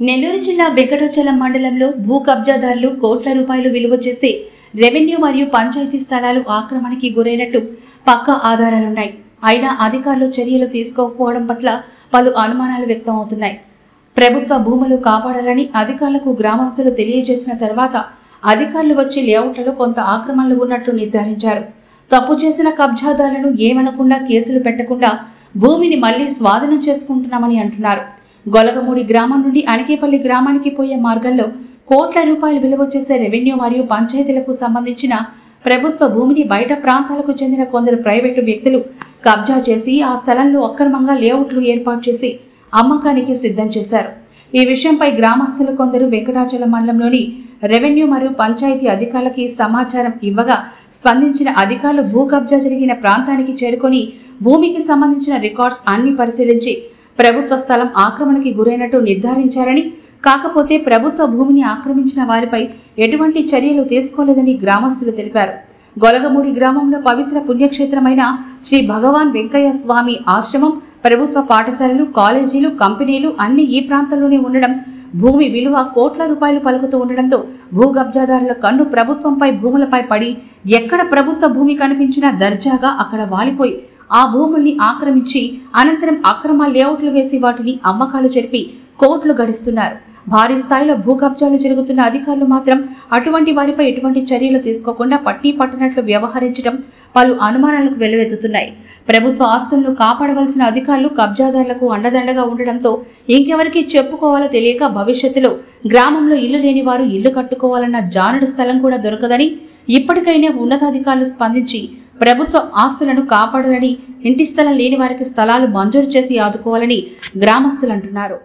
నెల్లూరు జిల్లా వెంకటాచలం మండలంలో భూ కబ్జాదారులు కోట్ల రూపాయలు విలువ చేసే రెవెన్యూ మరియు పంచాయతీ స్థలాలు ఆక్రమణకి గురైనట్టు పక్కా ఆధారాలున్నాయి. అయినా అధికారులు చర్యలు తీసుకోకపోవడం పట్ల పలు అనుమానాలు వ్యక్తం అవుతున్నాయి. ప్రభుత్వ భూములు కాపాడాలని అధికారులకు గ్రామస్తులు తెలియజేసిన తర్వాత అధికారులు వచ్చి లేఅవుట్లలో కొంత ఆక్రమణలు ఉన్నట్లు నిర్ధారించారు. తప్పు చేసిన కబ్జాదారులను ఏమనకుండా కేసులు పెట్టకుండా భూమిని మళ్లీ స్వాధీనం చేసుకుంటున్నామని అంటున్నారు. గొలగమూడి గ్రామం నుండి అణికేపల్లి గ్రామానికి పోయే మార్గంలో కోట్ల రూపాయలు విలువ చేసే రెవెన్యూ మరియు పంచాయతీలకు సంబంధించిన ప్రభుత్వ భూమిని బయట ప్రాంతాలకు చెందిన కొందరు ప్రైవేటు వ్యక్తులు కబ్జా చేసి ఆ స్థలంలో అక్రమంగా లేఅవుట్లు ఏర్పాటు చేసి అమ్మకానికి సిద్ధం చేశారు. ఈ విషయంపై గ్రామస్తులు కొందరు వెంకటాచలం మండలంలోని రెవెన్యూ మరియు పంచాయతీ అధికారులకి సమాచారం ఇవ్వగా స్పందించిన అధికారులు భూ కబ్జా జరిగిన ప్రాంతానికి చేరుకొని భూమికి సంబంధించిన రికార్డ్స్ అన్ని పరిశీలించి ప్రభుత్వ స్థలం ఆక్రమణకి గురైనట్టు నిర్ధారించారని, కాకపోతే ప్రభుత్వ భూమిని ఆక్రమించిన వారిపై ఎటువంటి చర్యలు తీసుకోలేదని గ్రామస్తులు తెలిపారు. గొలగమూడి గ్రామంలో పవిత్ర పుణ్యక్షేత్రమైన శ్రీ భగవాన్ వెంకయ్య స్వామి ఆశ్రమం, ప్రభుత్వ పాఠశాలలు, కాలేజీలు, కంపెనీలు అన్ని ఈ ప్రాంతంలోనే ఉండడం, భూమి విలువ కోట్ల రూపాయలు పలుకుతూ ఉండడంతో భూ కబ్జాదారుల కన్ను ప్రభుత్వంపై భూములపై పడి ఎక్కడ ప్రభుత్వ భూమి కనిపించినా దర్జాగా అక్కడ వాలిపోయి ఆ భూముల్ని ఆక్రమించి అనంతరం అక్రమ లేఅవుట్లు వేసి వాటిని అమ్మకాలు జరిపి కోట్లు గడిస్తున్నారు. భారీ స్థాయిలో భూ కబ్జాలు జరుగుతున్న అధికారులు మాత్రం అటువంటి వారిపై ఎటువంటి చర్యలు తీసుకోకుండా పట్టి పట్టినట్లు వ్యవహరించడం పలు అనుమానాలకు వెల్లువెత్తుతున్నాయి. ప్రభుత్వ ఆస్తులను కాపాడవలసిన అధికారులు కబ్జాదారులకు అండదండగా ఉండడంతో ఇంకెవరికి చెప్పుకోవాలో తెలియక భవిష్యత్తులో గ్రామంలో ఇల్లు లేని వారు ఇల్లు కట్టుకోవాలన్న జానుడు స్థలం కూడా దొరకదని, ఇప్పటికైనా ఉన్నతాధికారులు స్పందించి ప్రభుత్వ ఆస్తులను కాపాడాలని, ఇంటి స్థలం లేని వారికి స్థలాలు మంజూరు చేసి ఆదుకోవాలని గ్రామస్తులు అంటున్నారు.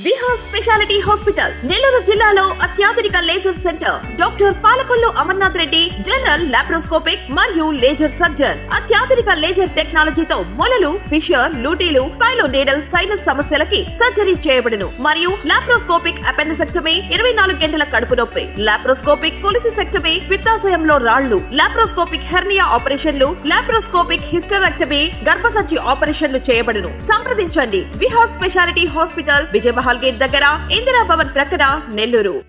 విహార్ స్పెషాలిటీ హాస్పిటల్ నెల్లూరు జిల్లాలో అత్యాధునిక laser centre. Doctor Palakollu Amarnath Reddy, general laparoscopic మరియు లేజర్ సర్జన్. అత్యాధునిక లేజర్ టెక్నాలజీతో మొలలు, ఫిషర్, లూటీలు, పైలో నీడల్, సైనస్ సమస్యలకి సర్జరీ చేయబడును. మరియు లాప్రోస్కోపిక్ అపెండిసెక్టమీ, 24 గంటల కడుపు నొప్పి, లాప్రోస్కోపిక్ కొలిసిసెక్టమీ, పిత్తాశయంలో రాళ్లు, లాప్రోస్కోపిక్ హెర్నియా ఆపరేషన్లు, లాప్రోస్కోపిక్ హిస్టరెక్టమీ, గర్భసంచి ఆపరేషన్లు చేయబడును. సంప్రదించండి. Vihar speciality hospital, Vijaya Mahal gate దగ్గర, ఇందిరా భవన్ ప్రక్కన, నెల్లూరు.